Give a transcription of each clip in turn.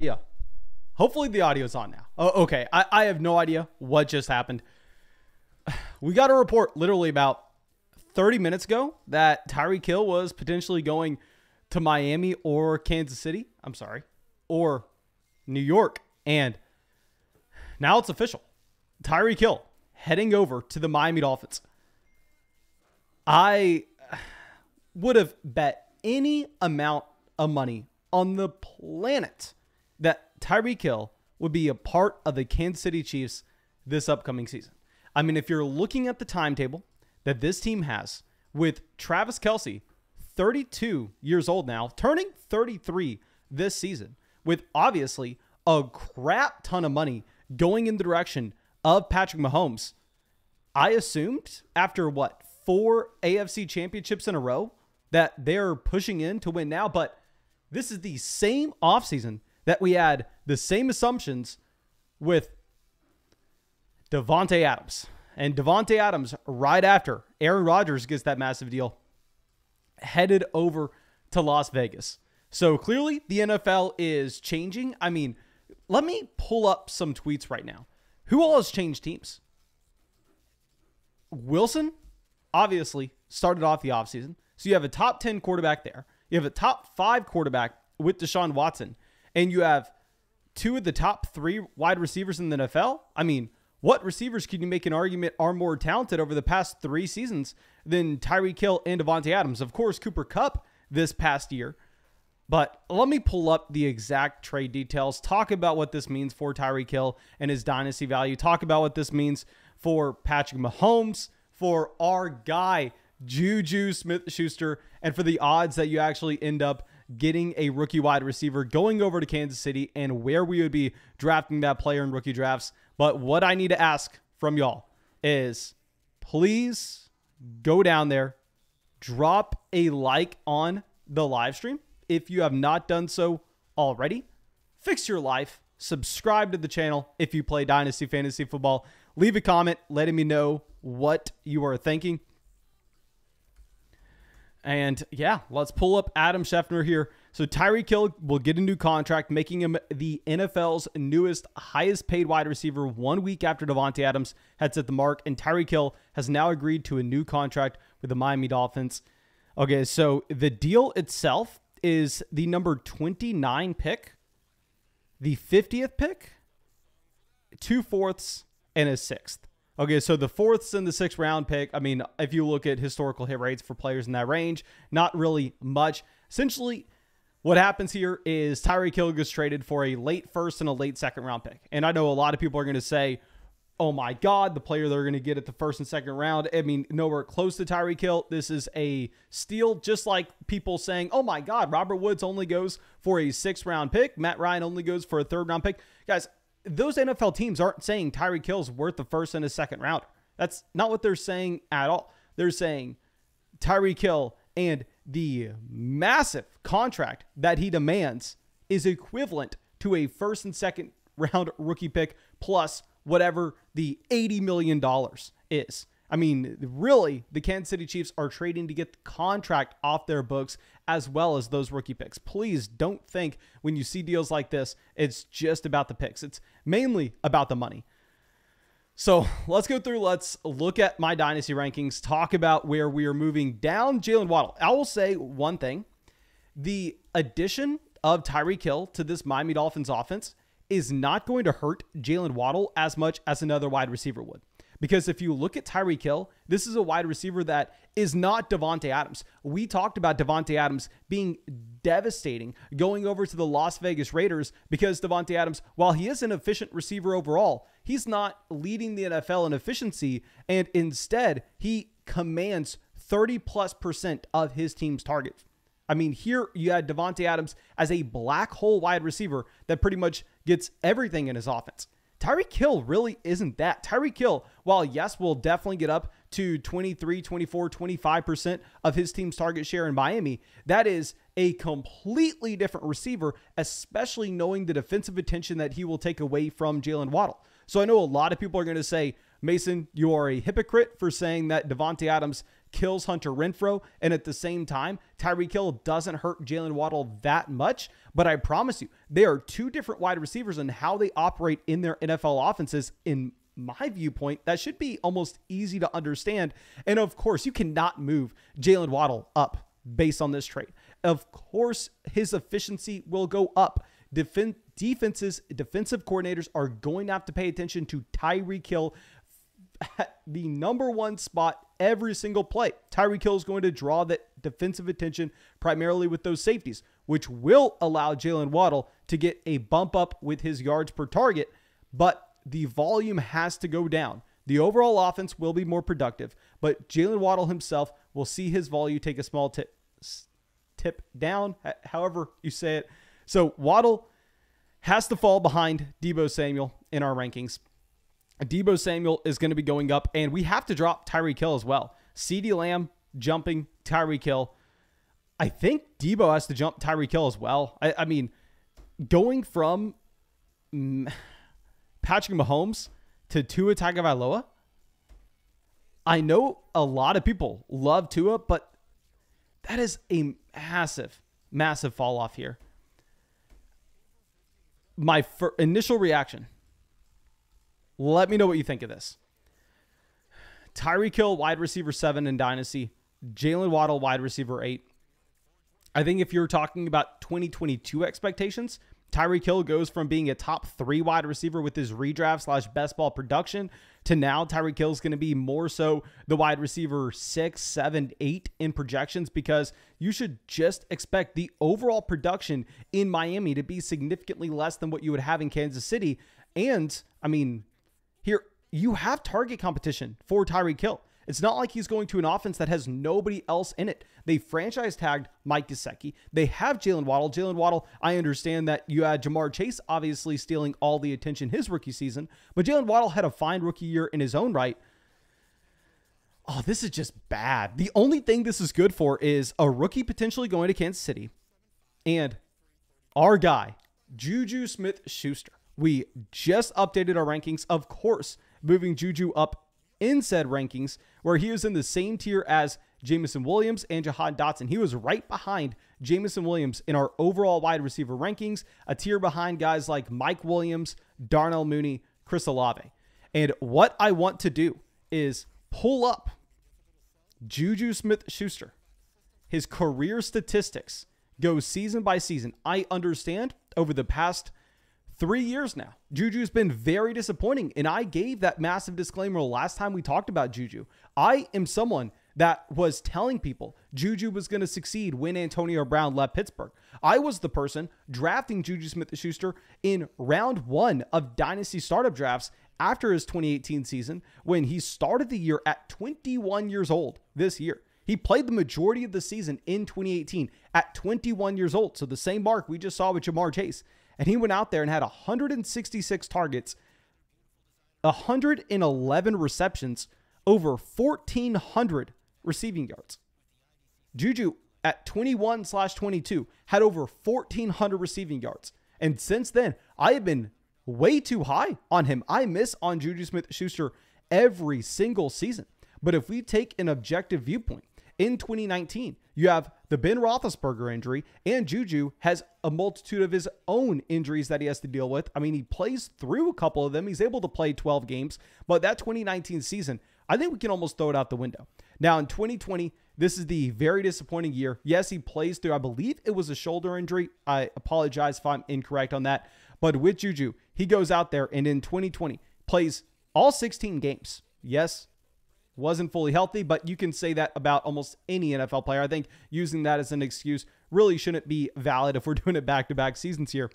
Yeah. Hopefully the audio's on now. Oh, okay. I have no idea what just happened. We got a report literally about 30 minutes ago that Tyreek Hill was potentially going to Miami or Kansas City. I'm sorry. Or New York. And now it's official. Tyreek Hill heading over to the Miami Dolphins. I would have bet any amount of money on the planet that Tyreek Hill would be a part of the Kansas City Chiefs this upcoming season. I mean, if you're looking at the timetable that this team has with Travis Kelce, 32 years old now, turning 33 this season, with obviously a crap ton of money going in the direction of Patrick Mahomes, I assumed after 4 AFC championships in a row that they're pushing in to win now. But this is the same offseason that we had the same assumptions with Davante Adams. And Davante Adams, right after Aaron Rodgers gets that massive deal, headed over to Las Vegas. So clearly the NFL is changing. I mean, let me pull up some tweets right now. Who all has changed teams? Wilson, obviously, started off the offseason. So you have a top 10 quarterback there. You have a top 5 quarterback with Deshaun Watson. And you have 2 of the top 3 wide receivers in the NFL. I mean, what receivers can you make an argument are more talented over the past 3 seasons than Tyreek Hill and Davante Adams? Of course, Cooper Kupp this past year. But let me pull up the exact trade details, talk about what this means for Tyreek Hill and his dynasty value, talk about what this means for Patrick Mahomes, for our guy, Juju Smith-Schuster, and for the odds that you actually end up getting a rookie wide receiver going over to Kansas City and where we would be drafting that player in rookie drafts. But what I need to ask from y'all is please go down there, drop a like on the live stream. If you have not done so already, fix your life, subscribe to the channel if you play Dynasty Fantasy Football. Leave a comment letting me know what you are thinking. And yeah, let's pull up Adam Schefter here. So Tyreek Hill will get a new contract, making him the NFL's newest, highest paid wide receiver 1 week after Davante Adams had set the mark. And Tyreek Hill has now agreed to a new contract with the Miami Dolphins. Okay, so the deal itself is the number 29 pick, the 50th pick, 2 fourths, and a 6th. Okay, so the 4th and the 6th round pick, I mean, if you look at historical hit rates for players in that range, not really much. Essentially, what happens here is Tyreek Hill gets traded for a late 1st and a late 2nd round pick. And I know a lot of people are going to say, oh my God, the player they're going to get at the 1st and 2nd round. I mean, nowhere close to Tyreek Hill. This is a steal, just like people saying, oh my God, Robert Woods only goes for a 6th round pick. Matt Ryan only goes for a 3rd round pick. Guys, those NFL teams aren't saying Tyreek Hill's worth the 1st and a 2nd round. That's not what they're saying at all. They're saying Tyreek Hill and the massive contract that he demands is equivalent to a 1st and 2nd round rookie pick plus whatever the $80 million is. I mean, really, the Kansas City Chiefs are trading to get the contract off their books as well as those rookie picks. Please don't think when you see deals like this, it's just about the picks. It's mainly about the money. So let's go through. Let's look at my dynasty rankings, talk about where we are moving down Jaylen Waddle. I will say one thing. The addition of Tyreek Hill to this Miami Dolphins offense is not going to hurt Jaylen Waddle as much as another wide receiver would. Because if you look at Tyreek Hill, this is a wide receiver that is not Davante Adams. We talked about Davante Adams being devastating going over to the Las Vegas Raiders because Davante Adams, while he is an efficient receiver overall, he's not leading the NFL in efficiency, and instead he commands 30+% of his team's targets. I mean, here you had Davante Adams as a black hole wide receiver that pretty much gets everything in his offense. Tyreek Hill really isn't that. Tyreek Hill, while yes, will definitely get up to 23, 24, 25% of his team's target share in Miami, that is a completely different receiver, especially knowing the defensive attention that he will take away from Jaylen Waddle. So I know a lot of people are going to say, Mason, you are a hypocrite for saying that Davante Adams kills Hunter Renfrow, and at the same time, Tyreek Hill doesn't hurt Jaylen Waddle that much. But I promise you, they are two different wide receivers, and how they operate in their NFL offenses, in my viewpoint, that should be almost easy to understand. And of course, you cannot move Jaylen Waddle up based on this trade. Of course, his efficiency will go up. Defensive coordinators are going to have to pay attention to Tyreek Hill at the number one spot every single play. Tyreek Hill is going to draw that defensive attention primarily with those safeties, which will allow Jaylen Waddle to get a bump up with his yards per target, but the volume has to go down. The overall offense will be more productive, but Jaylen Waddle himself will see his volume take a small tip down, however you say it. So Waddle has to fall behind Deebo Samuel in our rankings. Deebo Samuel is going to be going up, and we have to drop Tyreek Hill as well. CeeDee Lamb jumping Tyreek Hill. I think Deebo has to jump Tyreek Hill as well. I mean, going from Patrick Mahomes to Tua Tagovailoa, I know a lot of people love Tua, but that is a massive, massive fall off here. My initial reaction, let me know what you think of this. Tyreek Hill, wide receiver 7 in Dynasty. Jaylen Waddle, wide receiver 8. I think if you're talking about 2022 expectations, Tyreek Hill goes from being a top 3 wide receiver with his redraft / best ball production to now Tyreek Hill is going to be more so the wide receiver 6, 7, 8 in projections, because you should just expect the overall production in Miami to be significantly less than what you would have in Kansas City. And I mean, here you have target competition for Tyreek Hill. It's not like he's going to an offense that has nobody else in it. They franchise tagged Mike Gesicki. They have Jaylen Waddle. Jaylen Waddle, I understand that you had Jamar Chase obviously stealing all the attention his rookie season, but Jaylen Waddle had a fine rookie year in his own right. Oh, this is just bad. The only thing this is good for is a rookie potentially going to Kansas City and our guy, Juju Smith-Schuster. We just updated our rankings, of course, moving Juju up in said rankings, where he was in the same tier as Jameson Williams and Jahan Dotson. He was right behind Jameson Williams in our overall wide receiver rankings, a tier behind guys like Mike Williams, Darnell Mooney, Chris Olave. And what I want to do is pull up Juju Smith-Schuster. His career statistics go season by season. I understand over the past 3 years now, Juju's been very disappointing, and I gave that massive disclaimer last time we talked about Juju. I am someone that was telling people Juju was going to succeed when Antonio Brown left Pittsburgh. I was the person drafting Juju Smith-Schuster in round 1 of Dynasty startup drafts after his 2018 season, when he started the year at 21 years old this year. He played the majority of the season in 2018 at 21 years old, so the same mark we just saw with Jamar Chase. And he went out there and had 166 targets, 111 receptions, over 1,400 receiving yards. Juju at 21/22 had over 1,400 receiving yards. And since then, I have been way too high on him. I miss on Juju Smith-Schuster every single season. But if we take an objective viewpoint, in 2019, you have the Ben Roethlisberger injury, and Juju has a multitude of his own injuries that he has to deal with. I mean, he plays through a couple of them. He's able to play 12 games, but that 2019 season, I think we can almost throw it out the window. Now, in 2020, this is the very disappointing year. Yes, he plays through, I believe it was a shoulder injury. I apologize if I'm incorrect on that. But with Juju, he goes out there and in 2020 plays all 16 games. Yes, wasn't fully healthy, but you can say that about almost any NFL player. I think using that as an excuse really shouldn't be valid if we're doing it back-to-back seasons here.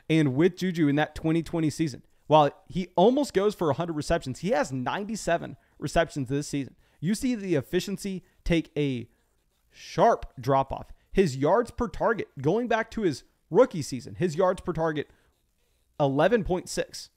And with Juju in that 2020 season, while he almost goes for 100 receptions, he has 97 receptions this season. You see the efficiency take a sharp drop-off. His yards per target, going back to his rookie season, his yards per target, 11.6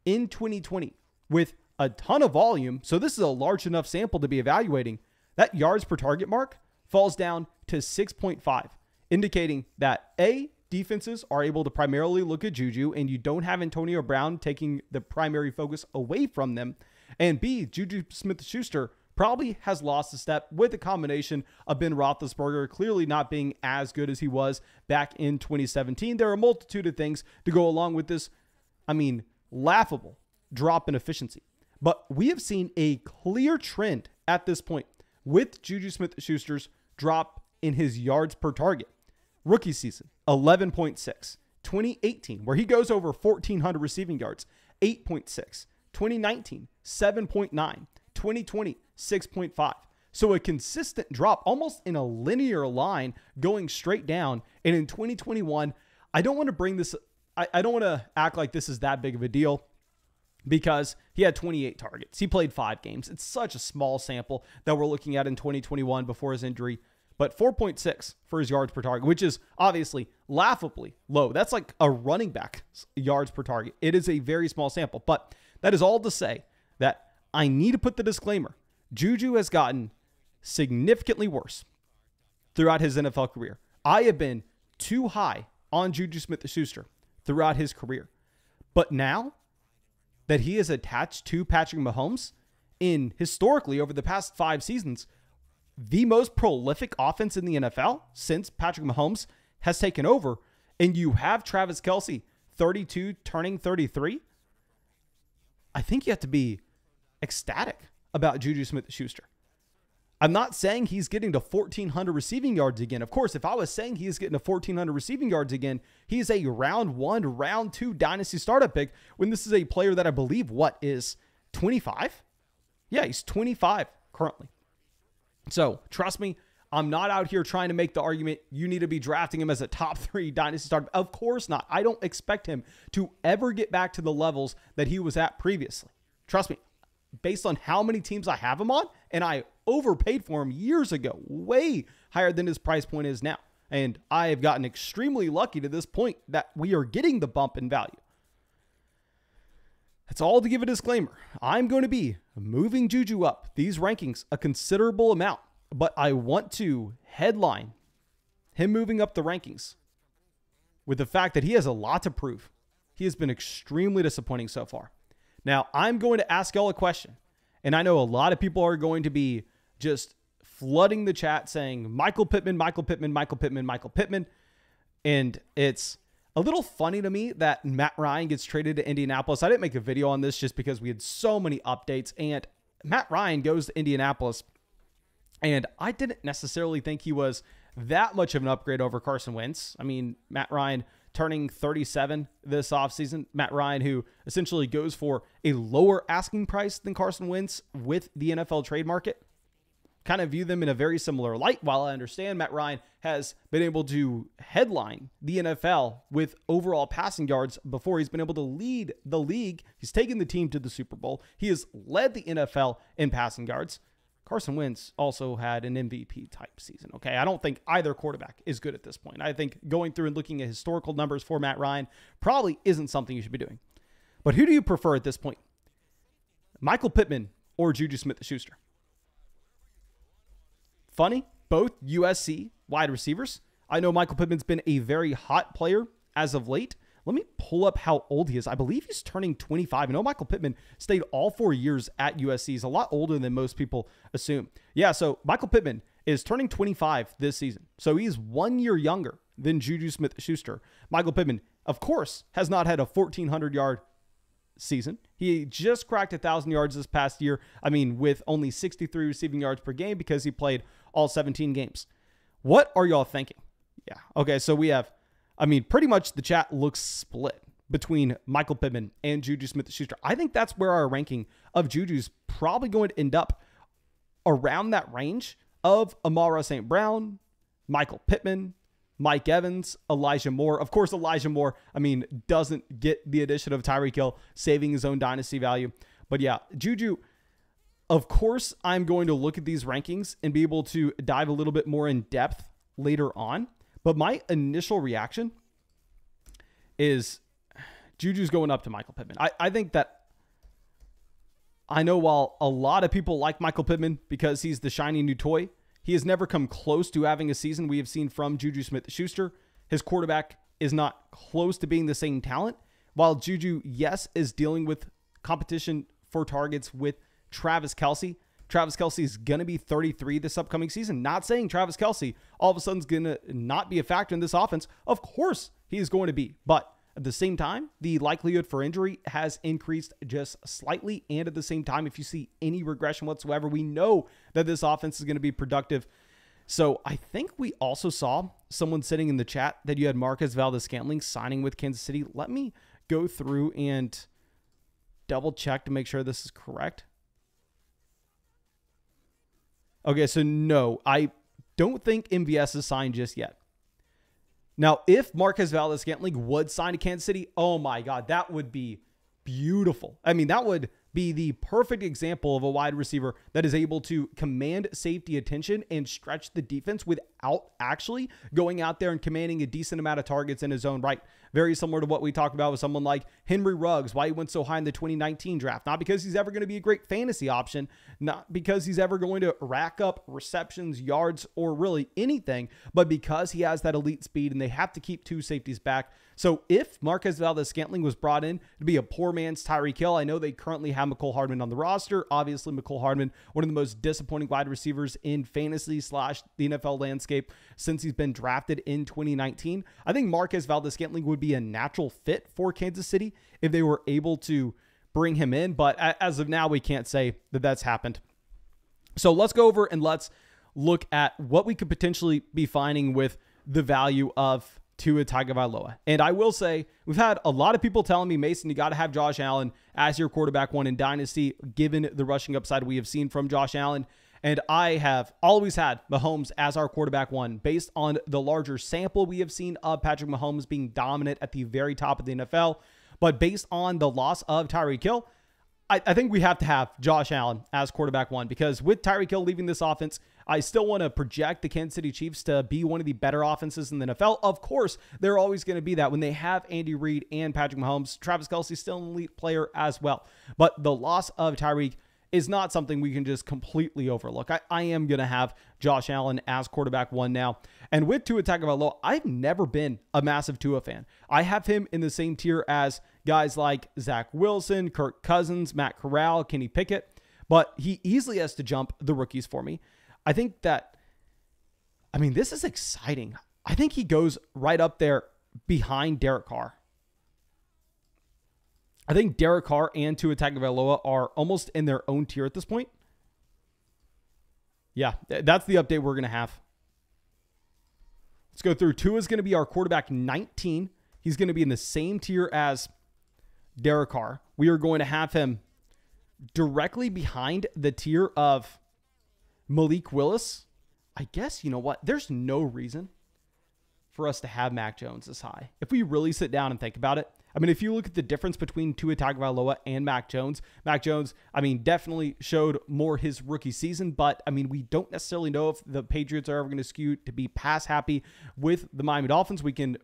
in 2020 with a ton of volume. So this is a large enough sample to be evaluating. That yards per target mark falls down to 6.5, indicating that A, defenses are able to primarily look at Juju and you don't have Antonio Brown taking the primary focus away from them. And B, Juju Smith-Schuster probably has lost a step with a combination of Ben Roethlisberger clearly not being as good as he was back in 2017. There are a multitude of things to go along with this, laughable drop in efficiency. But we have seen a clear trend at this point with Juju Smith-Schuster's drop in his yards per target. Rookie season, 11.6. 2018, where he goes over 1,400 receiving yards, 8.6. 2019, 7.9. 2020, 6.5. So a consistent drop, almost in a linear line, going straight down. And in 2021, I don't want to bring this, I don't want to act like this is that big of a deal, because he had 28 targets. He played 5 games. It's such a small sample that we're looking at in 2021 before his injury. But 4.6 for his yards per target, which is obviously laughably low. That's like a running back yards per target. It is a very small sample. But that is all to say that I need to put the disclaimer. Juju has gotten significantly worse throughout his NFL career. I have been too high on Juju Smith-Schuster throughout his career. But now that he is attached to Patrick Mahomes in historically over the past 5 seasons, the most prolific offense in the NFL since Patrick Mahomes has taken over, and you have Travis Kelce 32 turning 33, I think you have to be ecstatic about Juju Smith-Schuster. I'm not saying he's getting to 1,400 receiving yards again. Of course, if I was saying he's getting to 1,400 receiving yards again, he's a round 1, round 2 dynasty startup pick, when this is a player that I believe, is 25? Yeah, he's 25 currently. So trust me, I'm not out here trying to make the argument you need to be drafting him as a top 3 dynasty startup. Of course not. I don't expect him to ever get back to the levels that he was at previously. Trust me, based on how many teams I have him on, and I overpaid for him years ago, way higher than his price point is now. And I have gotten extremely lucky to this point that we are getting the bump in value. That's all to give a disclaimer. I'm going to be moving Juju up these rankings a considerable amount, but I want to headline him moving up the rankings with the fact that he has a lot to prove. He has been extremely disappointing so far. Now, I'm going to ask y'all a question, and I know a lot of people are going to be just flooding the chat saying Michael Pittman, Michael Pittman, Michael Pittman, Michael Pittman, and it's a little funny to me that Matt Ryan gets traded to Indianapolis. I didn't make a video on this just because we had so many updates, and Matt Ryan goes to Indianapolis, and I didn't necessarily think he was that much of an upgrade over Carson Wentz. Matt Ryan turning 37 this offseason. Matt Ryan, who essentially goes for a lower asking price than Carson Wentz with the NFL trade market. Kind of view them in a very similar light. While I understand Matt Ryan has been able to headline the NFL with overall passing yards before he's been able to lead the league. He's taken the team to the Super Bowl. He has led the NFL in passing yards. Carson Wentz also had an MVP type season. Okay, I don't think either quarterback is good at this point. I think going through and looking at historical numbers for Matt Ryan probably isn't something you should be doing. But who do you prefer at this point? Michael Pittman or Juju Smith-Schuster? Funny, both USC wide receivers. I know Michael Pittman's been a very hot player as of late. Let me pull up how old he is. I believe he's turning 25. I know Michael Pittman stayed all 4 years at USC. He's a lot older than most people assume. Yeah, so Michael Pittman is turning 25 this season. So he's 1 year younger than Juju Smith-Schuster. Michael Pittman, of course, has not had a 1,400-yard season. He just cracked 1,000 yards this past year. With only 63 receiving yards per game because he played all 17 games. What are y'all thinking? Yeah. Okay, so we have, pretty much the chat looks split between Michael Pittman and Juju Smith-Schuster. I think that's where our ranking of Juju's probably going to end up, around that range of Amon-Ra St. Brown, Michael Pittman, Mike Evans, Elijah Moore. Of course, Elijah Moore, doesn't get the addition of Tyreek Hill, saving his own dynasty value. But yeah, Juju, of course, I'm going to look at these rankings and be able to dive a little bit more in depth later on. But my initial reaction is Juju's going up to Michael Pittman. I think that, I know while a lot of people like Michael Pittman because he's the shiny new toy, he has never come close to having a season we have seen from Juju Smith-Schuster. His quarterback is not close to being the same talent. While Juju, yes, is dealing with competition for targets with Travis Kelce, Travis Kelce is going to be 33 this upcoming season. Not saying Travis Kelce all of a sudden is going to not be a factor in this offense. Of course he is going to be. But at the same time, the likelihood for injury has increased just slightly. And at the same time, if you see any regression whatsoever, we know that this offense is going to be productive. So I think we also saw someone sitting in the chat that you had Marquez Valdes-Scantling signing with Kansas City. Let me go through and double check to make sure this is correct. Okay, so no, I don't think MVS is signed just yet. Now, if Marquez Valdes-Scantling would sign to Kansas City, oh my God, that would be beautiful. I mean, that would be the perfect example of a wide receiver that is able to command safety attention and stretch the defense without actually going out there and commanding a decent amount of targets in his own right. Very similar to what we talked about with someone like Henry Ruggs, why he went so high in the 2019 draft. Not because he's ever going to be a great fantasy option, not because he's ever going to rack up receptions, yards, or really anything, but because he has that elite speed and they have to keep two safeties back. So if Marquez Valdes-Scantling was brought in to be a poor man's Tyreek Hill, I know they currently have Nicole Hardman on the roster. Obviously, Nicole Hardman, one of the most disappointing wide receivers in fantasy / the NFL landscape since he's been drafted in 2019. I think Marquez Valdes-Scantling would be a natural fit for Kansas City if they were able to bring him in. But as of now, we can't say that that's happened. So let's go over and let's look at what we could potentially be finding with the value of Tua Tagovailoa. And I will say, we've had a lot of people telling me, Mason, you got to have Josh Allen as your quarterback one in Dynasty, given the rushing upside we have seen from Josh Allen. And I have always had Mahomes as our quarterback one based on the larger sample we have seen of Patrick Mahomes being dominant at the very top of the NFL. But based on the loss of Tyreek Hill, I think we have to have Josh Allen as quarterback one, because with Tyreek Hill leaving this offense, I still want to project the Kansas City Chiefs to be one of the better offenses in the NFL. Of course, they're always going to be that when they have Andy Reid and Patrick Mahomes. Travis Kelce still an elite player as well. But the loss of Tyreek is not something we can just completely overlook. I am going to have Josh Allen as quarterback one now. And with Tua Tagovailoa, I've never been a massive Tua fan. I have him in the same tier as guys like Zach Wilson, Kirk Cousins, Matt Corral, Kenny Pickett, but he easily has to jump the rookies for me. I think that, this is exciting. I think he goes right up there behind Derek Carr. I think Derek Carr and Tua Tagovailoa are almost in their own tier at this point. Yeah, that's the update we're going to have. Let's go through. Tua is going to be our quarterback 19. He's going to be in the same tier as Derek Carr. We are going to have him directly behind the tier of Malik Willis. I guess, you know what? There's no reason for us to have Mac Jones this high. If we really sit down and think about it, if you look at the difference between Tua Tagovailoa and Mac Jones, definitely showed more his rookie season, but we don't necessarily know if the Patriots are ever going to skew to be pass happy with the Miami Dolphins. We can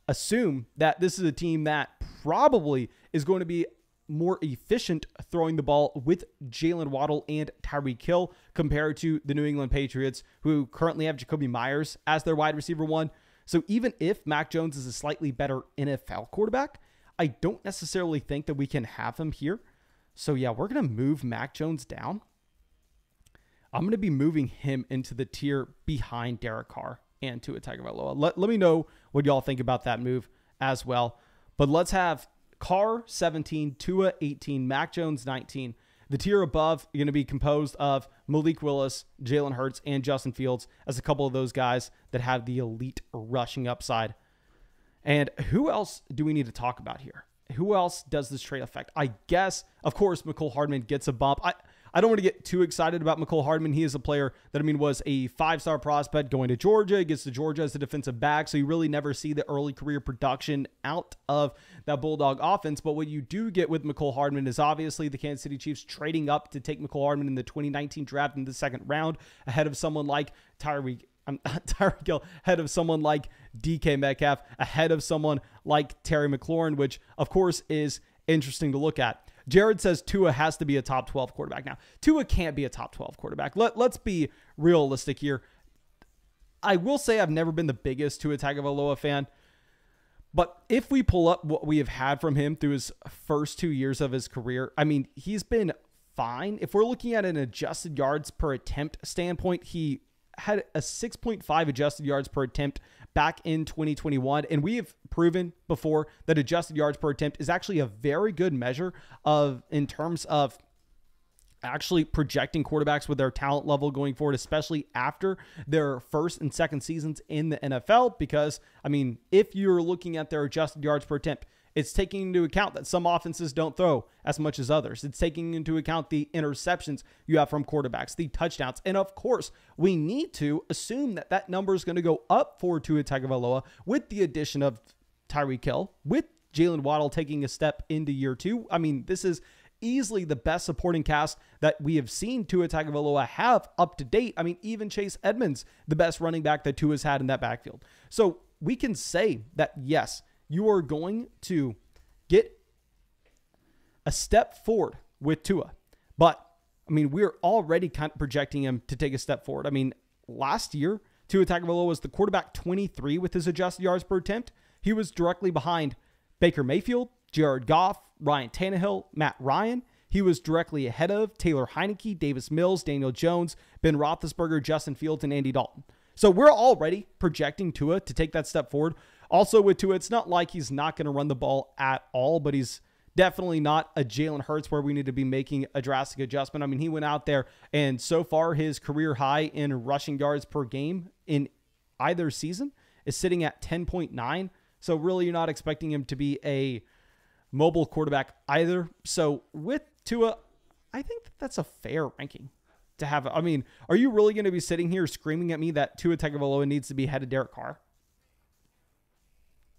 assume that this is a team that probably is going to be more efficient throwing the ball with Jaylen Waddle and Tyreek Hill compared to the New England Patriots, who currently have Jacoby Myers as their wide receiver one. So even if Mac Jones is a slightly better NFL quarterback, I don't necessarily think that we can have him here. So yeah, we're going to move Mac Jones down. I'm going to be moving him into the tier behind Derek Carr and Tua Tagovailoa. Let me know what y'all think about that move as well. But let's have Carr 17, Tua 18, Mac Jones 19. The tier above are going to be composed of Malik Willis, Jalen Hurts, and Justin Fields as a couple of those guys that have the elite rushing upside. And who else do we need to talk about here? Who else does this trade affect? I guess, of course, Nicole Hardman gets a bump. I don't want to get too excited about Nicole Hardman. He is a player that, was a 5-star prospect going to Georgia. He gets to Georgia as a defensive back, so you really never see the early career production out of that Bulldog offense. But what you do get with Nicole Hardman is obviously the Kansas City Chiefs trading up to take Nicole Hardman in the 2019 draft in the second round ahead of someone like Tyreek Hill, ahead of someone like DK Metcalf, ahead of someone like Terry McLaurin, which, of course, is interesting to look at. Jared says Tua has to be a top 12 quarterback. Now, Tua can't be a top 12 quarterback. Let's be realistic here. I will say I've never been the biggest Tua Tagovailoa fan, but if we pull up what we have had from him through his first 2 years of his career, he's been fine. If we're looking at an adjusted yards per attempt standpoint, he had a 6.5 adjusted yards per attempt back in 2021. And we have proven before that adjusted yards per attempt is actually a very good measure in terms of actually projecting quarterbacks with their talent level going forward, especially after their first and second seasons in the NFL. Because, I mean, if you're looking at their adjusted yards per attempt, it's taking into account that some offenses don't throw as much as others. It's taking into account the interceptions you have from quarterbacks, the touchdowns. And of course, we need to assume that that number is going to go up for Tua Tagovailoa with the addition of Tyreek, with Jaylen Waddle taking a step into year 2. I mean, this is easily the best supporting cast that we have seen Tua Tagovailoa have up to date. I mean, even Chase Edmonds, the best running back that Tua's had in that backfield. So we can say that, yes, you are going to get a step forward with Tua. But, I mean, we're already kind of projecting him to take a step forward. I mean, last year, Tua Tagovailoa was the quarterback 23 with his adjusted yards per attempt. He was directly behind Baker Mayfield, Jared Goff, Ryan Tannehill, Matt Ryan. He was directly ahead of Taylor Heineke, Davis Mills, Daniel Jones, Ben Roethlisberger, Justin Fields, and Andy Dalton. So we're already projecting Tua to take that step forward. Also with Tua, it's not like he's not going to run the ball at all, but he's definitely not a Jalen Hurts where we need to be making a drastic adjustment. I mean, he went out there and so far his career high in rushing yards per game in either season is sitting at 10.9. So really you're not expecting him to be a mobile quarterback either. So with Tua, I think that's a fair ranking to have. I mean, are you really going to be sitting here screaming at me that Tua Tagovailoa needs to be ahead of Derek Carr?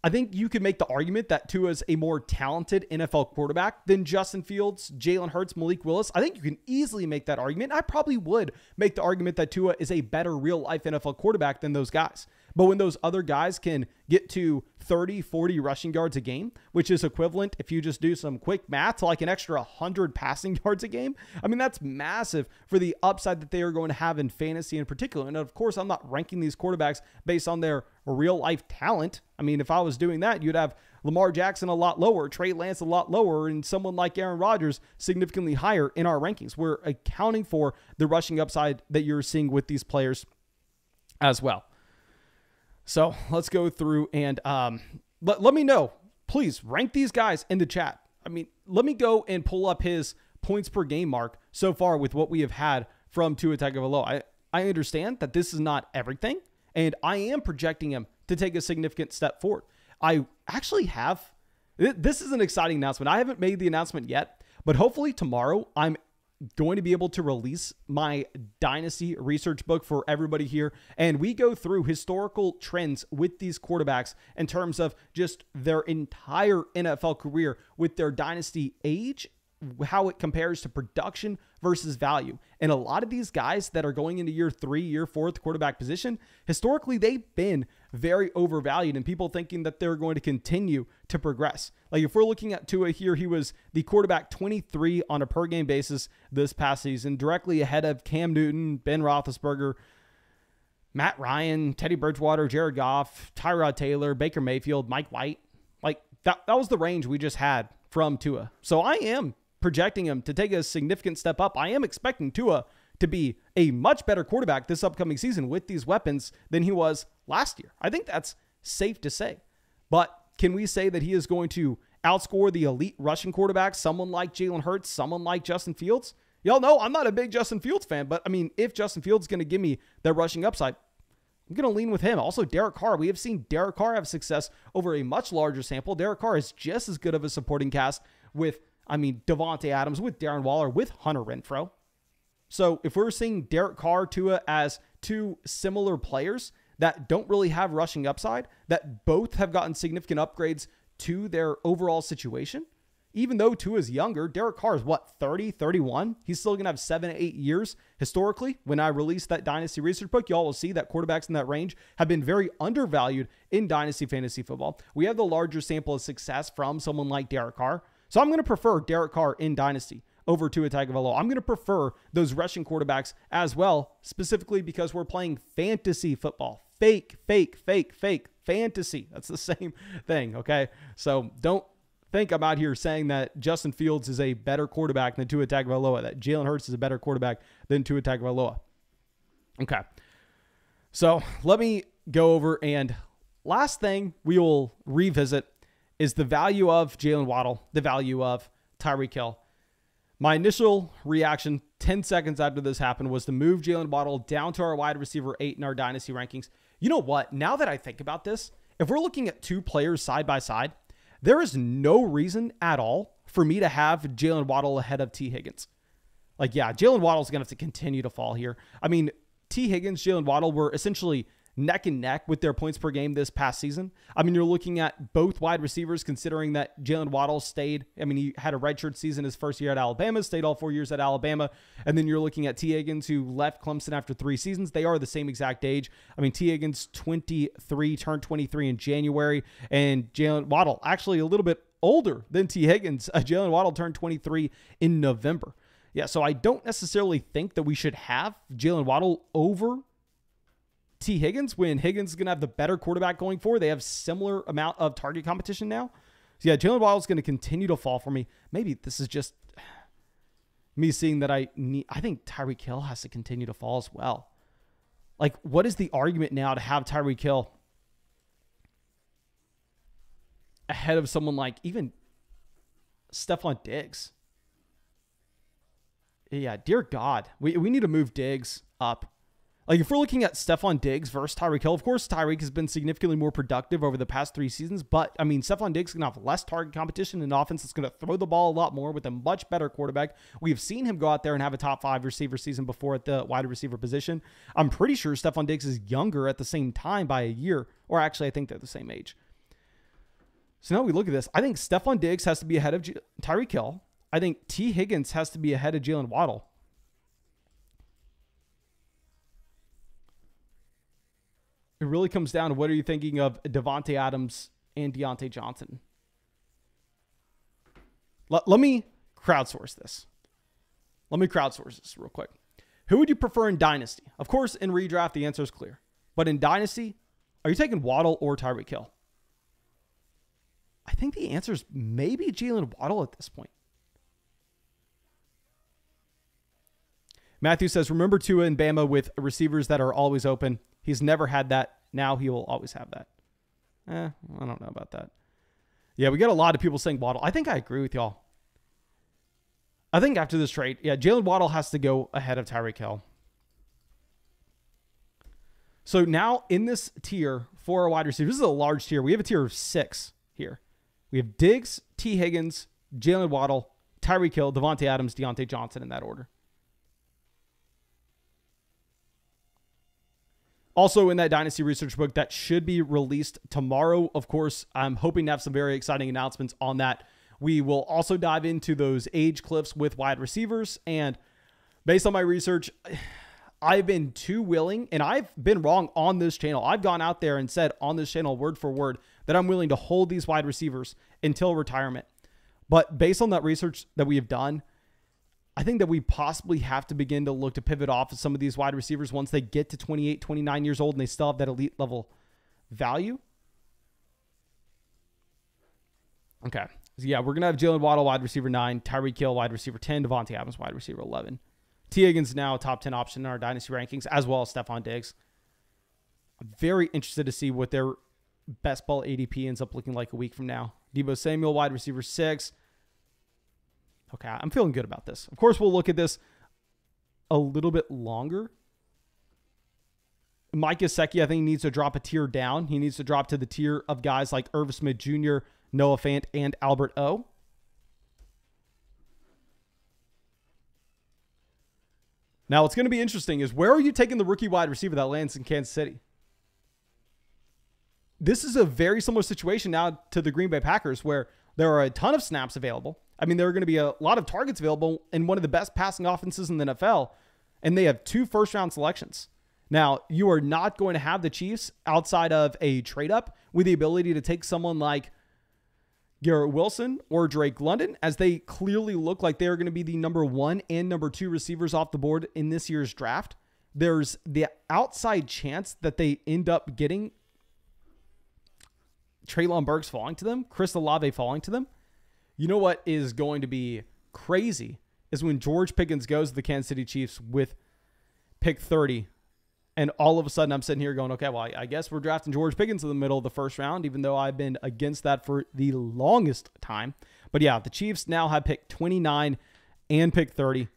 I think you could make the argument that Tua is a more talented NFL quarterback than Justin Fields, Jalen Hurts, Malik Willis. I think you can easily make that argument. I probably would make the argument that Tua is a better real-life NFL quarterback than those guys. But when those other guys can get to 30, 40 rushing yards a game, which is equivalent, if you just do some quick math, to like an extra 100 passing yards a game, I mean, that's massive for the upside that they are going to have in fantasy in particular. And of course, I'm not ranking these quarterbacks based on their real-life talent. I mean, if I was doing that, you'd have Lamar Jackson a lot lower, Trey Lance a lot lower, and someone like Aaron Rodgers significantly higher in our rankings. We're accounting for the rushing upside that you're seeing with these players as well. So let's go through and let me know. Please rank these guys in the chat. I mean, let me go and pull up his points per game mark so far with what we have had from Tua Tagovailoa. I understand that this is not everything, and I am projecting him to take a significant step forward. I actually have. This is an exciting announcement. I haven't made the announcement yet, but hopefully tomorrow I'm going to be able to release my Dynasty research book for everybody here. And we go through historical trends with these quarterbacks in terms of just their entire NFL career with their Dynasty age, how it compares to production versus value. And a lot of these guys that are going into year 3, year 4 at the quarterback position, historically, they've been very overvalued and people thinking that they're going to continue to progress. Like if we're looking at Tua here, he was the quarterback 23 on a per game basis this past season, directly ahead of Cam Newton, Ben Roethlisberger, Matt Ryan, Teddy Bridgewater, Jared Goff, Tyrod Taylor, Baker Mayfield, Mike White. Like that was the range we just had from Tua. So I am projecting him to take a significant step up. I am expecting Tua to be a much better quarterback this upcoming season with these weapons than he was last year. I think that's safe to say. But can we say that he is going to outscore the elite rushing quarterbacks, someone like Jalen Hurts, someone like Justin Fields? Y'all know I'm not a big Justin Fields fan, but I mean, if Justin Fields is going to give me that rushing upside, I'm going to lean with him. Also, Derek Carr. We have seen Derek Carr have success over a much larger sample. Derek Carr is just as good of a supporting cast with, Devontae Adams, with Darren Waller, with Hunter Renfrow. So if we're seeing Derek Carr, Tua as two similar players that don't really have rushing upside, that both have gotten significant upgrades to their overall situation, even though Tua is younger, Derek Carr is 30, 31? He's still going to have 7 to 8 years. Historically, when I release that Dynasty research book, y'all will see that quarterbacks in that range have been very undervalued in Dynasty fantasy football. We have the larger sample of success from someone like Derek Carr. So I'm going to prefer Derek Carr in Dynasty over Tua Tagovailoa. I'm going to prefer those rushing quarterbacks as well, specifically because we're playing fantasy football. Fake fantasy. That's the same thing, okay? So don't think I'm out here saying that Justin Fields is a better quarterback than Tua Tagovailoa, that Jalen Hurts is a better quarterback than Tua Tagovailoa. Okay. So let me go over, and last thing we will revisit is the value of Jaylen Waddle, the value of Tyreek Hill. My initial reaction 10 seconds after this happened was to move Jaylen Waddle down to our wide receiver 8 in our Dynasty rankings. You know what? Now that I think about this, if we're looking at two players side by side, there is no reason at all for me to have Jaylen Waddle ahead of T. Higgins. Like, yeah, Jaylen Waddle is going to have to continue to fall here. I mean, T. Higgins, Jaylen Waddle were essentially neck and neck with their points per game this past season. I mean, you're looking at both wide receivers, considering that Jaylen Waddle stayed. I mean, he had a redshirt season his first year at Alabama, stayed all 4 years at Alabama. And then you're looking at T. Higgins, who left Clemson after 3 seasons. They are the same exact age. I mean, T. Higgins, 23, turned 23 in January. And Jaylen Waddle, actually a little bit older than T. Higgins. Jaylen Waddle turned 23 in November. Yeah, so I don't necessarily think that we should have Jaylen Waddle over T. Higgins when Higgins is going to have the better quarterback going forward. They have similar amount of target competition now. So yeah, Jaylen Waddle is going to continue to fall for me. Maybe this is just me seeing that I think Tyreek Hill has to continue to fall as well. Like, what is the argument now to have Tyreek Hill ahead of someone like even Stephon Diggs? Yeah, dear God, we need to move Diggs up. Like, if we're looking at Stephon Diggs versus Tyreek Hill, of course, Tyreek has been significantly more productive over the past 3 seasons. But, I mean, Stephon Diggs is going to have less target competition in an offense that's going to throw the ball a lot more with a much better quarterback. We have seen him go out there and have a top 5 receiver season before at the wide receiver position. I'm pretty sure Stephon Diggs is younger at the same time by a year. Or actually, I think they're the same age. So now we look at this. I think Stephon Diggs has to be ahead of Tyreek Hill. I think T. Higgins has to be ahead of Jaylen Waddle. It really comes down to what are you thinking of Davante Adams and Deontay Johnson. Let me crowdsource this. Let me crowdsource this real quick. Who would you prefer in Dynasty? Of course, in redraft, the answer is clear. But in Dynasty, are you taking Waddle or Tyreek Hill? I think the answer is maybe Jaylen Waddle at this point. Matthew says, remember Tua and Bama with receivers that are always open. He's never had that. Now he will always have that. I don't know about that. Yeah, we got a lot of people saying Waddle. I think I agree with y'all. I think after this trade, yeah, Jaylen Waddle has to go ahead of Tyreek Hill. So now in this tier for our wide receivers, this is a large tier. We have a tier of 6 here. We have Diggs, T. Higgins, Jaylen Waddle, Tyreek Hill, Davante Adams, Deontay Johnson in that order. Also in that Dynasty research book that should be released tomorrow. Of course, I'm hoping to have some very exciting announcements on that. We will also dive into those age cliffs with wide receivers. And based on my research, I've been too willing, and I've been wrong on this channel. I've gone out there and said on this channel, word for word, that I'm willing to hold these wide receivers until retirement. But based on that research that we have done, I think that we possibly have to begin to look to pivot off of some of these wide receivers once they get to 28, 29 years old and they still have that elite level value. Okay. So yeah, we're going to have Jaylen Waddle, wide receiver 9, Tyreek Hill, wide receiver 10, Davante Adams, wide receiver 11. T. Higgins now a top 10 option in our Dynasty rankings, as well as Stephon Diggs. I'm very interested to see what their best ball ADP ends up looking like a week from now. Deebo Samuel, wide receiver 6. Okay, I'm feeling good about this. Of course, we'll look at this a little bit longer. Mike Gesicki, I think, needs to drop a tier down. He needs to drop to the tier of guys like Irv Smith Jr., Noah Fant, and Albert O. Now, what's going to be interesting is where are you taking the rookie wide receiver that lands in Kansas City? This is a very similar situation now to the Green Bay Packers where there are a ton of snaps available. I mean, there are going to be a lot of targets available in one of the best passing offenses in the NFL, and they have 2 first-round selections. Now, you are not going to have the Chiefs outside of a trade-up with the ability to take someone like Garrett Wilson or Drake London, as they clearly look like they are going to be the number 1 and number 2 receivers off the board in this year's draft. There's the outside chance that they end up getting Treylon Burks falling to them, Chris Olave falling to them. You know what is going to be crazy is when George Pickens goes to the Kansas City Chiefs with pick 30. And all of a sudden I'm sitting here going, okay, well, I guess we're drafting George Pickens in the middle of the first round, even though I've been against that for the longest time. But yeah, the Chiefs now have pick 29 and pick 30.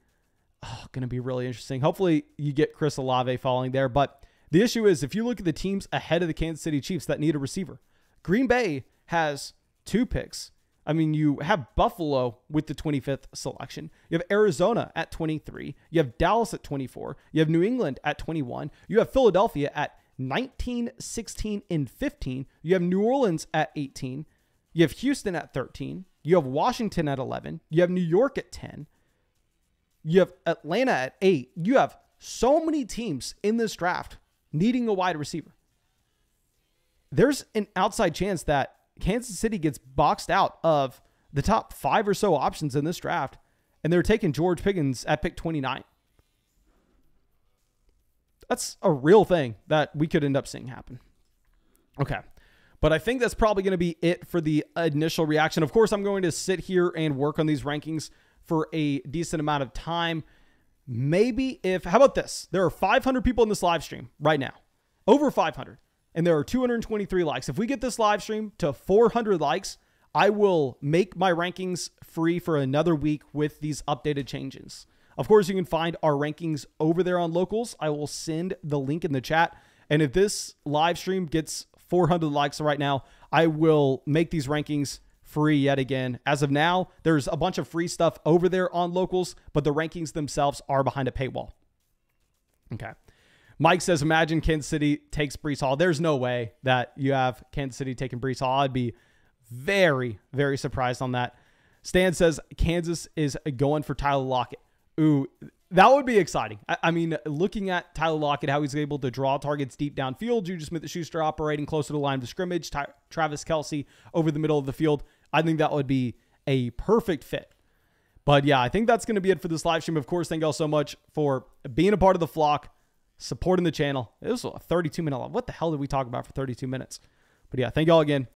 Oh, going to be really interesting. Hopefully you get Chris Olave falling there. But the issue is, if you look at the teams ahead of the Kansas City Chiefs that need a receiver, Green Bay has 2 picks. I mean, you have Buffalo with the 25th selection. You have Arizona at 23. You have Dallas at 24. You have New England at 21. You have Philadelphia at 19, 16, and 15. You have New Orleans at 18. You have Houston at 13. You have Washington at 11. You have New York at 10. You have Atlanta at 8. You have so many teams in this draft needing a wide receiver. There's an outside chance that Kansas City gets boxed out of the top 5 or so options in this draft, and they're taking George Pickens at pick 29. That's a real thing that we could end up seeing happen. Okay. But I think that's probably going to be it for the initial reaction. Of course, I'm going to sit here and work on these rankings for a decent amount of time. Maybe how about this? There are 500 people in this live stream right now, over 500. And there are 223 likes. If we get this live stream to 400 likes, I will make my rankings free for another week with these updated changes. Of course, you can find our rankings over there on Locals. I will send the link in the chat. And if this live stream gets 400 likes right now, I will make these rankings free yet again. As of now, there's a bunch of free stuff over there on Locals, but the rankings themselves are behind a paywall. Okay. Mike says, imagine Kansas City takes Breece Hall. There's no way that you have Kansas City taking Breece Hall. I'd be very, very surprised on that. Stan says, Kansas is going for Tyler Lockett. Ooh, that would be exciting. I mean, looking at Tyler Lockett, how he's able to draw targets deep downfield, Juju Smith-Schuster operating closer to the line of scrimmage, Travis Kelce over the middle of the field. I think that would be a perfect fit. But yeah, I think that's going to be it for this live stream. Of course, thank you all so much for being a part of the flock, supporting the channel. It was a 32-minute live. What the hell did we talk about for 32 minutes? But yeah, thank you all again.